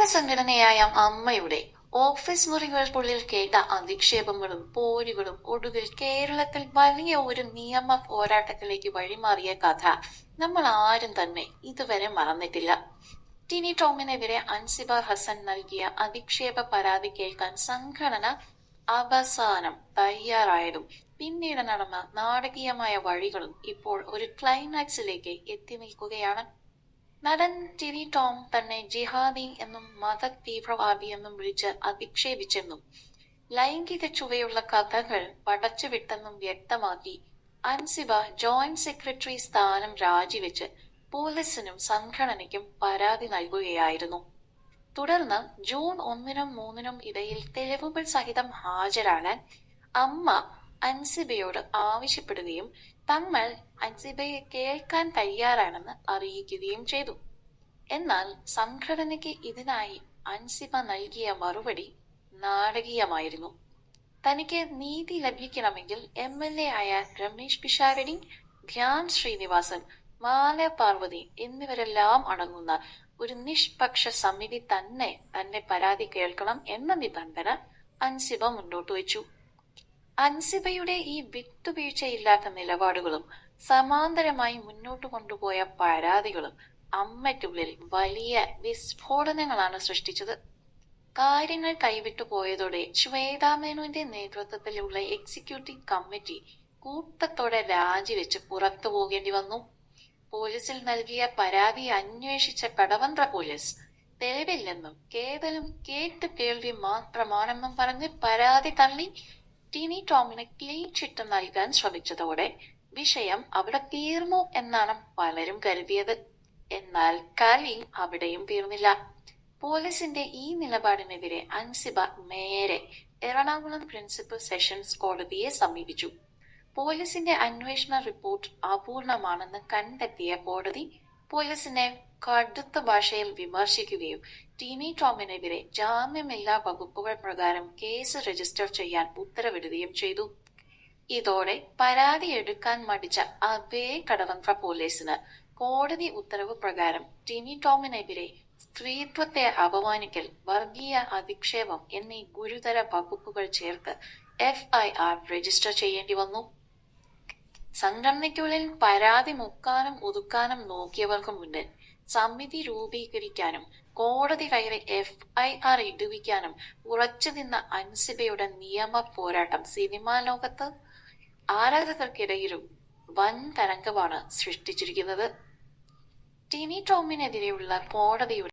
താരസംഘടനയായ അമ്മയുടെ ഓഫീസ് മുറികൾക്കുള്ളിൽ കേട്ട അധിക്ഷേപങ്ങളും പോരുകളും ഒടുവിൽ കേരളത്തിൽ വലിയ ഒരു നിയമ പോരാട്ടത്തിലേക്ക് വഴിമാറിയ കഥ നമ്മൾ ആരും തന്നെ ഇതുവരെ മറന്നിട്ടില്ല. ടിനി ടോമിനെതിരെ അൻസിബ ഹസൻ നൽകിയ അധിക്ഷേപ പരാതി കേൾക്കാൻ സംഘടന അവസാനം തയ്യാറായതും പിന്നീട് നടന്ന നാടകീയമായ വഴികളും ഇപ്പോൾ ഒരു ക്ലൈമാക്സിലേക്ക് എത്തി നിൽക്കുകയാണ്. നടൻ ടിനി ടോം തന്നെ ജിഹാദി എന്നും മത തീവ്രവാദിയെന്നും വിളിച്ച് അധിക്ഷേപിച്ചെന്നും ലൈംഗിക ചുവയുള്ള കഥകൾ പടച്ചുവിട്ടെന്നും വ്യക്തമാക്കി അൻസിബ ജോയിന്റ് സെക്രട്ടറി സ്ഥാനം രാജിവെച്ച് പോലീസിനും സംഘടനയ്ക്കും പരാതി നൽകുകയായിരുന്നു. തുടർന്ന് ജൂൺ 1-നും 3-നും ഇടയിൽ തെളിവുകൾ സഹിതം ഹാജരാകാൻ അമ്മ അൻസിബയോട് ആവശ്യപ്പെടുകയും തങ്ങൾ അൻസിബയെ കേൾക്കാൻ തയ്യാറാണെന്ന് അറിയിക്കുകയും ചെയ്തു. എന്നാൽ സംഘടനയ്ക്ക് ഇതിനായി അൻസിബ നൽകിയ മറുപടി നാടകീയമായിരുന്നു. തനിക്ക് നീതി ലഭിക്കണമെങ്കിൽ MLA ആയ രമേശ് പിഷാരടി, ധ്യാൻ ശ്രീനിവാസൻ, മാല പാർവതി എന്നിവരെല്ലാം അടങ്ങുന്ന ഒരു നിഷ്പക്ഷ സമിതി തന്നെ പരാതി കേൾക്കണം എന്ന നിബന്ധന അൻസിബ മുന്നോട്ട് വെച്ചു. അൻസിബയുടെ ഈ വിട്ടുവീഴ്ചയില്ലാത്ത നിലപാടുകളും സമാന്തരമായി മുന്നോട്ട് കൊണ്ടുപോയ പരാതികളും അമ്മയ്ക്കുള്ളിൽ വലിയ വിസ്ഫോടനങ്ങളാണ് സൃഷ്ടിച്ചത്. കാര്യങ്ങൾ കൈവിട്ടു പോയതോടെ ശ്വേതാ മേനോന്റെ നേതൃത്വത്തിലുള്ള എക്സിക്യൂട്ടീവ് കമ്മിറ്റി കൂട്ടത്തോടെ രാജിവെച്ച് പുറത്തു പോകേണ്ടി വന്നു. പോലീസിൽ നൽകിയ പരാതി അന്വേഷിച്ച കടവന്ത്ര പോലീസ് തെളിവില്ലെന്നും കേവലം കേട്ട് കേൾവി മാത്രമാണെന്നും പറഞ്ഞ് പരാതി തള്ളി ടിനി ടോമിന് ക്ലീൻ ചിറ്റ് നൽകാൻ ശ്രമിച്ചതോടെ വിഷയം അവിടെ തീർന്നു എന്നാണ് പലരും കരുതിയത്. എന്നാൽ കളി അവിടെയും തീർന്നില്ല. പോലീസിന്റെ ഈ നിലപാടിനെതിരെ അൻസിബ നേരെ എറണാകുളം പ്രിൻസിപ്പൽ സെഷൻസ് കോടതിയെ സമീപിച്ചു. പോലീസിന്റെ അന്വേഷണ റിപ്പോർട്ട് അപൂർണമാണെന്ന് കണ്ടെത്തിയ കോടതി പോലീസിനെ കടുത്ത ഭാഷയിൽ വിമർശിക്കുകയും ടിനി ടോമിനെതിരെ ജാമ്യമില്ലാ വകുപ്പുകൾ പ്രകാരം കേസ് രജിസ്റ്റർ ചെയ്യാൻ ഉത്തരവിടുകയും ചെയ്തു. ഇതോടെ പരാതി എടുക്കാൻ മടിച്ച അതേ കടവന്ത്ര പോലീസിന് കോടതി ഉത്തരവ് പ്രകാരം ടിനി ടോമിനെതിരെ സ്ത്രീത്വത്തെ അപമാനിക്കൽ, വർഗീയ അധിക്ഷേപം എന്നീ ഗുരുതര വകുപ്പുകൾ ചേർത്ത് FIR രജിസ്റ്റർ ചെയ്യേണ്ടി വന്നു. സംഘടനയ്ക്കുള്ളിൽ പരാതി മുക്കാനും ഒതുക്കാനും നോക്കിയവർക്ക് മുന്നിൽ സമിതി രൂപീകരിക്കാനും കോടതി കയറി FIR ഇടുവിക്കാനും ഉറച്ചു നിന്ന അൻസിബയുടെ നിയമ പോരാട്ടം സിനിമാ ലോകത്ത് ആരാധകർക്കിടയിലും വൻ തരംഗമാണ് സൃഷ്ടിച്ചിരിക്കുന്നത്. ടിനി ടോമിനെതിരെയുള്ള കോടതിയുടെ